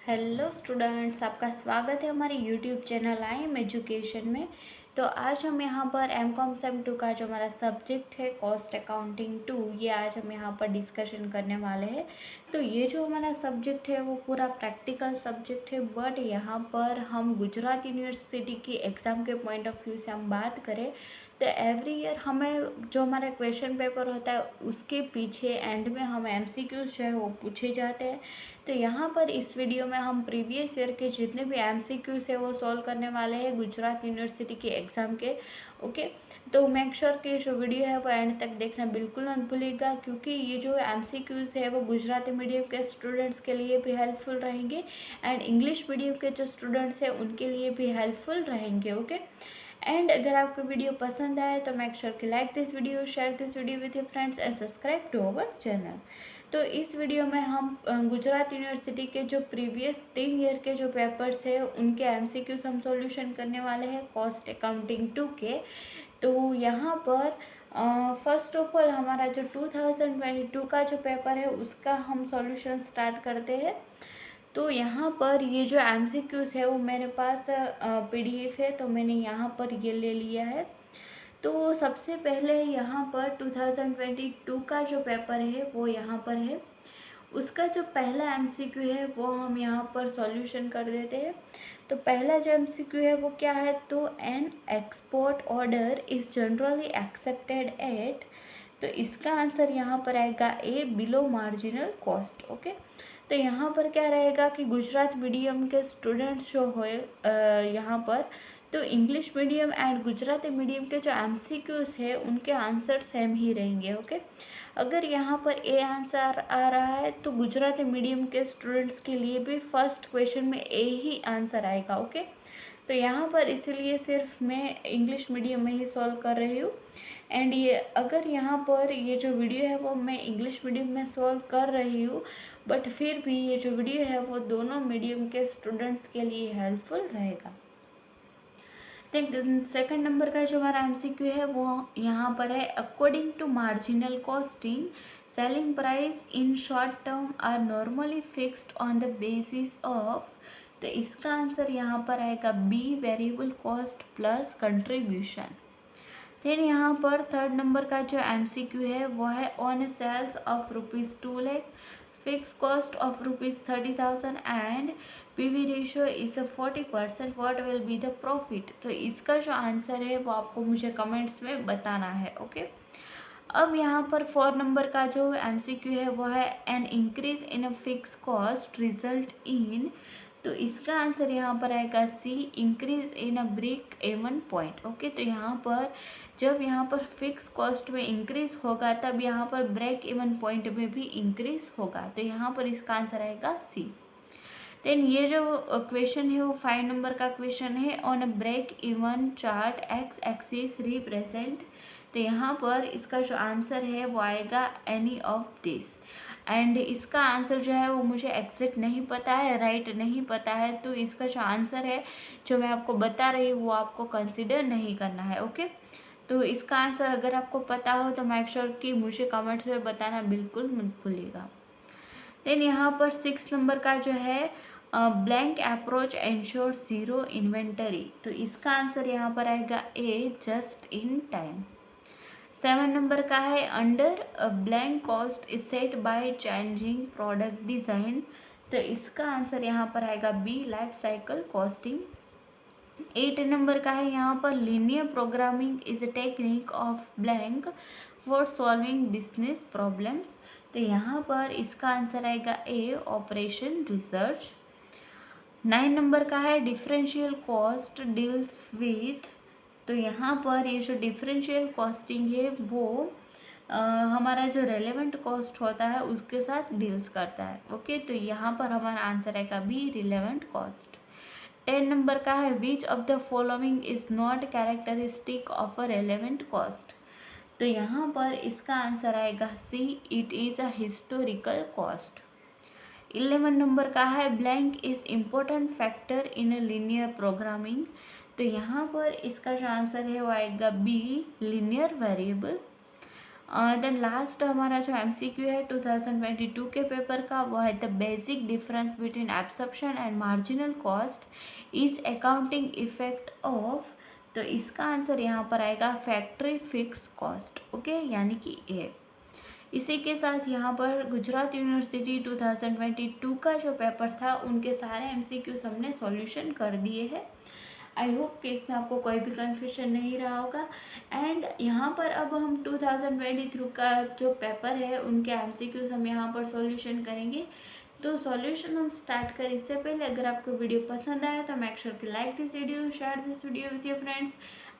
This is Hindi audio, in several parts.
हेलो स्टूडेंट्स, आपका स्वागत है हमारे YouTube channel I am education में। तो आज हम यहाँ पर एम कॉम सेम 2 का जो हमारा सब्जेक्ट है कॉस्ट अकाउंटिंग 2, ये आज हम यहाँ पर डिस्कशन करने वाले हैं। तो ये जो हमारा सब्जेक्ट है वो पूरा प्रैक्टिकल सब्जेक्ट है, बट यहाँ पर हम गुजरात यूनिवर्सिटी की एग्ज़ाम के पॉइंट ऑफ व्यू से हम बात करें तो एवरी ईयर हमें जो हमारा क्वेश्चन पेपर होता है उसके पीछे एंड में हम एमसीक्यूज जो है वो पूछे जाते हैं। तो यहाँ पर इस वीडियो में हम प्रीवियस ईयर के जितने भी एमसीक्यूज है वो सॉल्व करने वाले हैं गुजरात यूनिवर्सिटी के एग्ज़ाम के। ओके, तो मेक श्योर कि जो वीडियो है वो एंड तक देखना बिल्कुल मत भूलिएगा, क्योंकि ये जो एमसीक्यूज है वो गुजराती मीडियम के स्टूडेंट्स के लिए भी हेल्पफुल रहेंगे एंड इंग्लिश मीडियम के जो स्टूडेंट्स हैं उनके लिए भी हेल्पफुल रहेंगे। ओके, एंड अगर आपको वीडियो पसंद आए तो मेक श्योर कि like this video, share this video with your friends and subscribe to our channel. तो इस वीडियो में हम गुजरात यूनिवर्सिटी के जो प्रीवियस 3 ईयर के जो पेपर्स है उनके एमसीक्यूज हम सॉल्यूशन करने वाले हैं कॉस्ट अकाउंटिंग 2 के। तो यहाँ पर फर्स्ट ऑफ ऑल हमारा जो 2022 का जो पेपर है उसका हम सॉल्यूशन स्टार्ट करते हैं। तो यहाँ पर ये जो एमसीक्यूज है वो मेरे पास पीडीएफ है, तो मैंने यहाँ पर ये ले लिया है। तो सबसे पहले यहाँ पर 2022 का जो पेपर है वो यहाँ पर है। उसका जो पहला एमसीक्यू है वो हम यहाँ पर सॉल्यूशन कर देते हैं। तो पहला जो एमसीक्यू है वो क्या है, तो an export order is generally accepted eight, तो इसका आंसर यहाँ पर आएगा ए, बिलो मार्जिनल कॉस्ट। ओके, तो यहाँ पर क्या रहेगा कि गुजरात मीडियम के स्टूडेंट्स जो हो यहाँ पर, तो English medium and Gujarati medium के जो एमसीक्यूज है उनके आंसर सेम ही रहेंगे। ओके, अगर यहाँ पर ए आंसर आ रहा है तो गुजराती मीडियम के स्टूडेंट्स के लिए भी फर्स्ट क्वेश्चन में ए ही आंसर आएगा। ओके, तो यहाँ पर इसीलिए सिर्फ मैं इंग्लिश मीडियम में ही सॉल्व कर रही हूँ। एंड ये अगर यहाँ पर ये जो वीडियो है वो मैं इंग्लिश मीडियम में सॉल्व कर रही हूँ, बट फिर भी ये जो वीडियो है वो दोनों मीडियम के स्टूडेंट्स के लिए हेल्पफुल रहेगा। सेकंड नंबर का जो हमारा एमसीक्यू है वो यहाँ पर है, according to marginal costing selling price in short term are normally fixed on the basis of, तो इसका आंसर यहाँ पर आएगा B, variable cost plus contribution. फिर यहाँ पर थर्ड नंबर का जो एमसीक्यू है वो है, on sales of ₹2 lakh fix cost of ₹30,000 and PV ratio is 40%, what will be the profit. तो इसका जो आंसर है वो आपको मुझे कमेंट्स में बताना है। ओके, अब यहाँ पर 4 नंबर का जो एमसीक्यू है वो है, an increase in a fix cost result in, तो इसका आंसर यहाँ पर आएगा C, increase in a break even point. Okay, तो यहाँ पर जब यहाँ पर फिक्स कॉस्ट में इंक्रीज होगा तब यहाँ पर ब्रेक इवन पॉइंट में भी इंक्रीज होगा, तो यहाँ पर इसका आंसर आएगा सी। देन ये जो क्वेश्चन है वो 5 नंबर का क्वेश्चन है, on a break even chart X axis represent, तो यहाँ पर इसका जो आंसर है वो आएगा एनी ऑफ दिस। एंड इसका आंसर जो है वो मुझे एग्जैक्ट नहीं पता है, राइट नहीं पता है, तो इसका जो आंसर है जो मैं आपको बता रही हूँ वो आपको कंसिडर नहीं करना है। ओके, तो इसका आंसर अगर आपको पता हो तो मेक श्योर कि मुझे कमेंट्स में बताना बिल्कुल मत भूलिएगा। देन यहाँ पर 6 नंबर का जो है, blank approach ensure zero inventory, तो इसका आंसर यहाँ पर आएगा A, just in time. 7 number का है, under blank cost is set by changing product design, तो इसका आंसर यहाँ पर आएगा B, life cycle costing. 8 number का है यहाँ पर, linear programming is a technique of blank for solving business problems, तो यहाँ पर इसका आंसर आएगा ए, ऑपरेशन रिसर्च। 9 नंबर का है, डिफरेंशियल कॉस्ट डील्स विथ, तो यहाँ पर ये जो डिफरेंशियल कॉस्टिंग है वो हमारा जो रेलेवेंट कॉस्ट होता है उसके साथ डील्स करता है। ओके, तो यहाँ पर हमारा आंसर आएगा बी, रिलेवेंट कॉस्ट। 10 नंबर का है, which of the following is not characteristic of a relevant cost, तो यहाँ पर इसका आंसर आएगा C, it is a historical cost. 11 number का है, blank is important factor in a linear programming, तो यहाँ पर इसका जो आंसर है वो आएगा B, linear variable. Then last हमारा जो एमसीक्यू है 2022 के पेपर का, वो है the basic difference between absorption and marginal cost is accounting effect of. तो इसका आंसर यहाँ पर आएगा फैक्ट्री फिक्स कॉस्ट, ओके, यानी कि ए। इसी के साथ यहाँ पर गुजरात यूनिवर्सिटी 2022 का जो पेपर था उनके सारे एमसीक्यूज हमने सॉल्यूशन कर दिए हैं। आई होप कि इसमें आपको कोई भी कन्फ्यूजन नहीं रहा होगा। एंड यहाँ पर अब हम 2023 का जो पेपर है उनके एमसीक्यूज हम यहाँ पर सॉल्यूशन करेंगे। तो सॉल्यूशन हम स्टार्ट करें इससे पहले अगर आपको वीडियो पसंद आया तो मेक श्योर कि like this video, share this video with your friends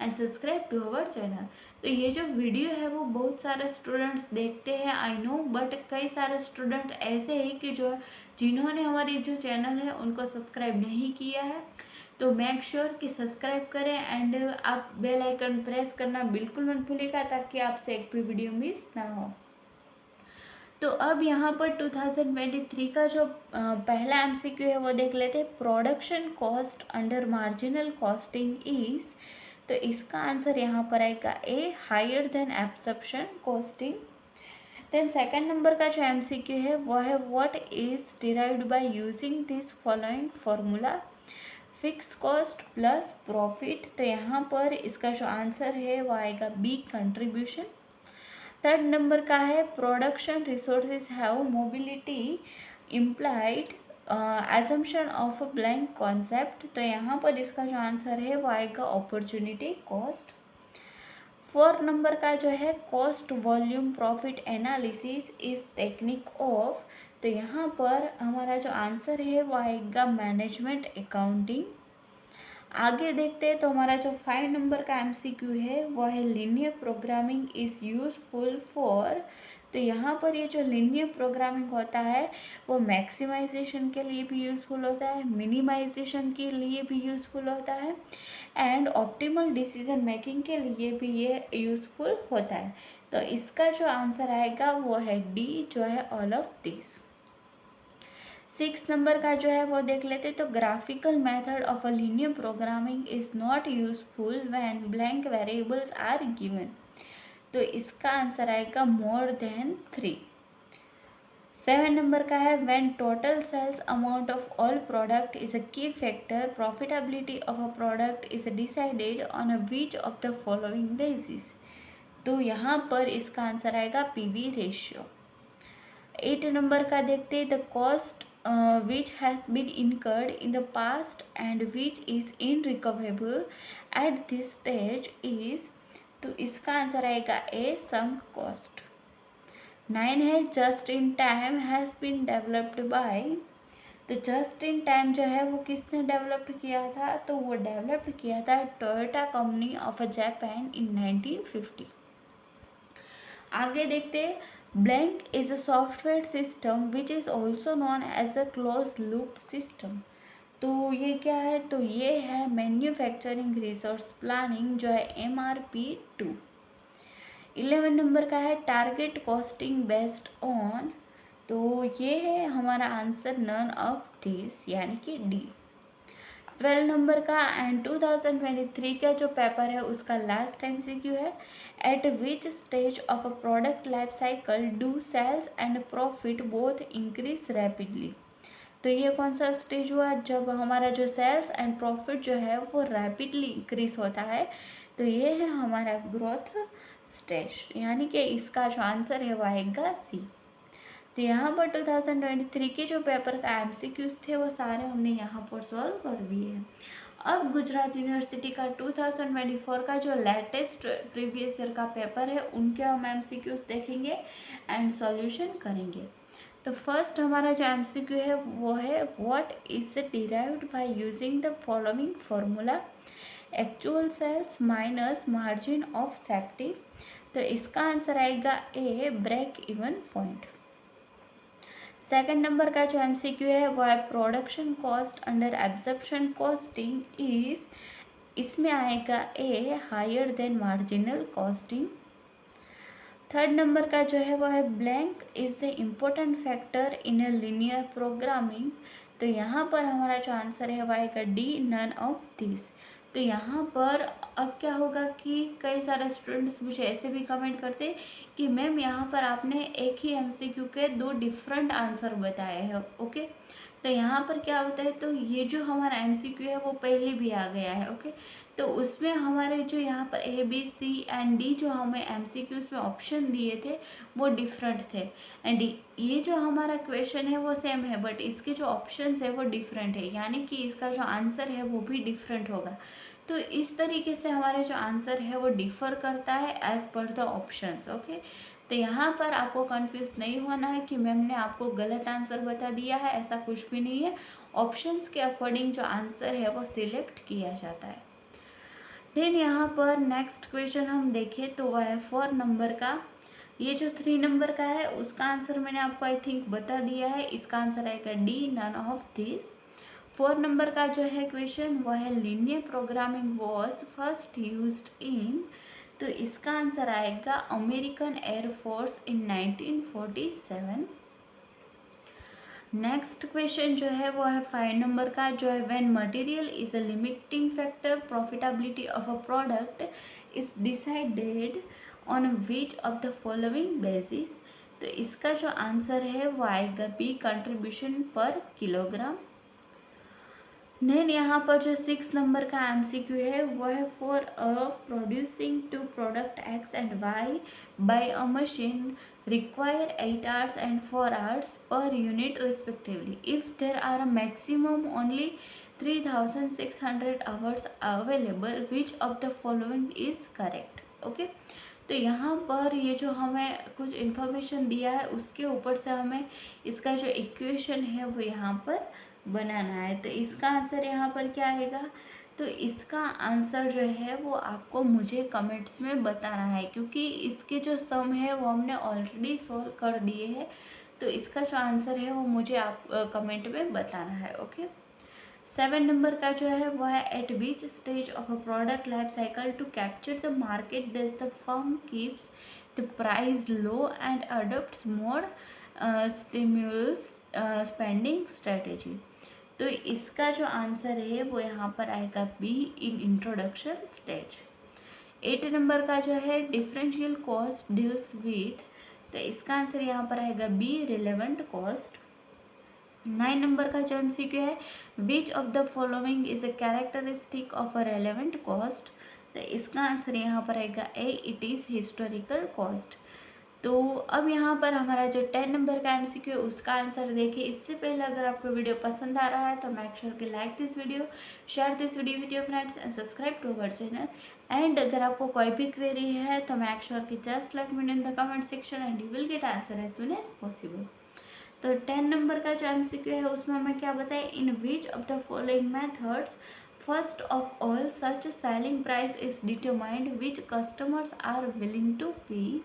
and subscribe to our channel. तो ये जो वीडियो है वो बहुत सारे स्टूडेंट्स देखते हैं, आई नो, बट कई सारे स्टूडेंट ऐसे हैं कि जो जिन्होंने हमारी जो चैनल है उनको सब्सक्राइब नहीं किया है। तो मेक श्योर कि सब्सक्राइब करें एंड आप बेल आइकन प्रेस करना बिल्कुल मत भूलिएगा ताकि आपसे एक भी वीडियो मिस ना हो। तो अब यहाँ पर 2023 का जो पहला एमसीक्यू है वो देख लेते हैं। Production cost under marginal costing is. तो इसका आंसर यहाँ पर आएगा A, higher than absorption costing. Then second number का जो एमसीक्यू है वो है what is derived by using this following formula, fix cost plus profit. तो यहाँ पर इसका जो आंसर है वो आएगा बी, कंट्रीब्यूशन। थर्ड नंबर का है production resources have mobility implied assumption of a blank concept. तो यहाँ पर इसका जो आंसर है वो आएगा अपॉर्चुनिटी कॉस्ट। फोर्थ नंबर का जो है cost volume profit analysis is technique of. तो यहाँ पर हमारा जो आंसर है वो आएगा मैनेजमेंट अकाउंटिंग। आगे देखते हैं तो हमारा जो 5 नंबर का एमसीक्यू है वो है linear programming is useful for. तो यहाँ पर ये जो लीनियर प्रोग्रामिंग होता है वो मैक्सिमाइजेशन के लिए भी यूज़फुल होता है, मिनिमाइजेशन के लिए भी यूज़फुल होता है एंड ऑप्टिमल डिसीजन मेकिंग के लिए भी ये यूज़फुल होता है। तो इसका जो आंसर आएगा वो है डी, जो है ऑल ऑफ दिस। 6 नंबर का जो है वो देख लेते तो graphical method of a linear programming is not useful when blank variables are given. तो इसका आंसर आएगा मोर देन 3। 7 नंबर का है when total sales amount of all product is a key factor, profitability of a product is decided on a which of the following basis. तो यहाँ पर इसका आंसर आएगा पीवी रेशियो। 8 नंबर का देखते the cost which has been incurred in the past and which is irrecoverable at this stage is। तो इसका आंसर आएगा ए, संक कॉस्ट। 9 है just in time has been developed by. तो जस्ट इन टाइम जो है वो किसने डेवलप्ड किया था, तो वो डेवलप्ड किया था Toyota company of Japan in 1950। आगे देखते blank is a software system which is also known as a close loop system. तो ये क्या है, तो ये है मैन्युफैक्चरिंग रिसोर्स प्लानिंग, जो है MRP2। 11 नंबर का है टारगेट कॉस्टिंग बेस्ड ऑन। तो ये है हमारा आंसर नन ऑफ दिस, यानी कि डी। 12 नंबर का एंड 2023 का जो पेपर है उसका लास्ट एमसीक्यू है at which stage of a product life cycle do sales and profit both increase rapidly. तो ये कौन सा स्टेज हुआ, जब हमारा जो सेल्स एंड प्रॉफिट जो है वो रैपिडली इंक्रीज होता है। तो ये है हमारा ग्रोथ स्टेज, यानी कि इसका जो आंसर है वो आएगा सी। तो यहाँ पर 2023 के जो पेपर का एमसीक्यूज थे वो सारे हमने यहाँ पर सॉल्व कर दिए हैं। अब गुजरात यूनिवर्सिटी का 2024 का जो लेटेस्ट प्रीवियस ईयर का पेपर है उनके हम एमसीक्यूज देखेंगे एंड सॉल्यूशन करेंगे। तो फर्स्ट हमारा जो एमसीक्यू है वो है what is derived by using the following formula, actual sales minus margin of safety. तो इसका आंसर आएगा A, break even point. Second number का जो एमसीक्यू है वो है production cost under absorption costing is. इसमें आएगा A, higher than marginal costing. Third number का जो है वो है blank is the important factor in a linear programming. तो यहाँ पर हमारा जो आंसर है वो आएगा डी, नन ऑफ दिस। तो यहाँ पर अब क्या होगा कि कई सारे स्टूडेंट्स मुझे ऐसे भी कमेंट करते कि मैम यहाँ पर आपने एक ही एमसीक्यू के दो डिफरेंट आंसर बताए हैं। ओके, तो यहाँ पर क्या होता है, तो ये जो हमारा एमसीक्यू है वो पहले भी आ गया है। ओके, तो उसमें हमारे जो यहाँ पर A B C and D जो हमें एमसीक्यूज में ऑप्शन दिए थे वो डिफरेंट थे, एंड ये जो हमारा क्वेश्चन है वो सेम है बट इसके जो ऑप्शंस है वो डिफरेंट है, यानी कि इसका जो आंसर है वो भी डिफरेंट होगा। तो इस तरीके से हमारे जो आंसर है वो डिफ़र करता है as per the options. Okay, तो यहाँ पर आपको कंफ्यूज नहीं होना है कि मैम ने आपको गलत आंसर बता दिया है, ऐसा कुछ भी नहीं है। ऑप्शंस के अकॉर्डिंग जो आंसर है वो सिलेक्ट किया जाता है। देन यहाँ पर नेक्स्ट क्वेश्चन हम देखें तो वह है 4 नंबर का। ये जो 3 नंबर का है उसका आंसर मैंने आपको आई थिंक बता दिया है, इसका आंसर आएगा D, none of this. 4 number का जो है क्वेश्चन वो है linear programming was first used in, तो इसका आंसर आएगा American air force in 1947। Next question जो है वो है 5 नंबर का, जो है when material is a limiting factor profitability of a product is decided on which of the following basis, तो इसका जो आंसर है वो आएगा B, contribution per kilogram. Then यहाँ पर जो 6 नंबर का एमसीक्यू है वो है for a producing two product X and Y by a machine require 8 hours and 4 hours per unit respectively. If there are a maximum only 3600 hours available, which of the following is correct? Okay, तो यहाँ पर ये जो हमें कुछ इन्फॉर्मेशन दिया है उसके ऊपर से हमें इसका जो इक्वेशन है वो यहाँ पर बनाना है। तो इसका आंसर यहाँ पर क्या आएगा, तो इसका आंसर जो है वो आपको मुझे कमेंट्स में बताना है, क्योंकि इसके जो सम है वो हमने ऑलरेडी सॉल्व कर दिए हैं। तो इसका जो आंसर है वो मुझे आप कमेंट में बताना है। ओके, 7 नंबर का जो है वो है at which stage of a product life cycle to capture the market does the firm keeps the price low and adopts more stimulus spending strategy, तो इसका जो आंसर है वो यहाँ पर आएगा B, in introduction stage. 8 number का जो है डिफरेंशियल कॉस्ट डील्स विथ, तो इसका आंसर यहाँ पर आएगा बी, रिलेवेंट कॉस्ट। 9 नंबर का जो एमसीक्यू है which of the following is a characteristic of a relevant cost, तो इसका आंसर यहाँ पर आएगा ए, इट इज़ हिस्टोरिकल कॉस्ट। तो अब यहाँ पर हमारा जो 10 नंबर का एमसीक्यू है उसका आंसर देखिए। इससे पहले अगर आपको वीडियो पसंद आ रहा है तो मेक श्योर कि like this video, share this video with your friends and subscribe to our channel. And अगर आपको कोई भी क्वेरी है तो मेक श्योर कि just let me know in the comment section and you will get answer as soon as possible. तो 10 नंबर का जो एमसीक्यू है उसमें हमें क्या बताए, in which of the following methods first of all such selling price is determined which customers are willing to pay,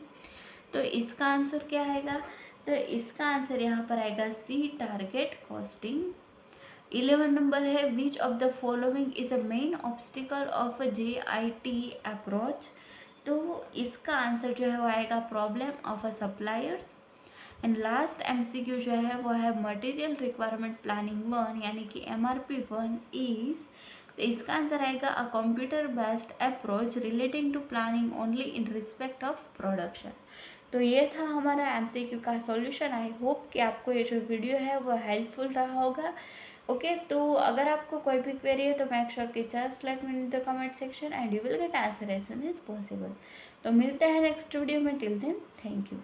तो इसका आंसर क्या आएगा, तो इसका आंसर यहाँ पर आएगा सी, टारगेट कॉस्टिंग। 11 नंबर है which of the following is a main obstacle of JIT approach, तो इसका आंसर जो है वो आएगा problem of a suppliers. And last MCQ जो है वो है मटेरियल रिक्वायरमेंट प्लानिंग 1 यानी कि MRP 1 इज, तो इसका आंसर आएगा a computer based approach relating to planning only in respect of production. तो ये था हमारा एमसीक्यू का सॉल्यूशन। आई होप कि आपको ये जो वीडियो है वो हेल्पफुल रहा होगा। ओके, तो अगर आपको कोई भी क्वेरी है तो मेक श्योर कि just let me in the comment section and you will get answer as soon as possible. तो मिलते हैं नेक्स्ट वीडियो में, टिल देन थैंक यू।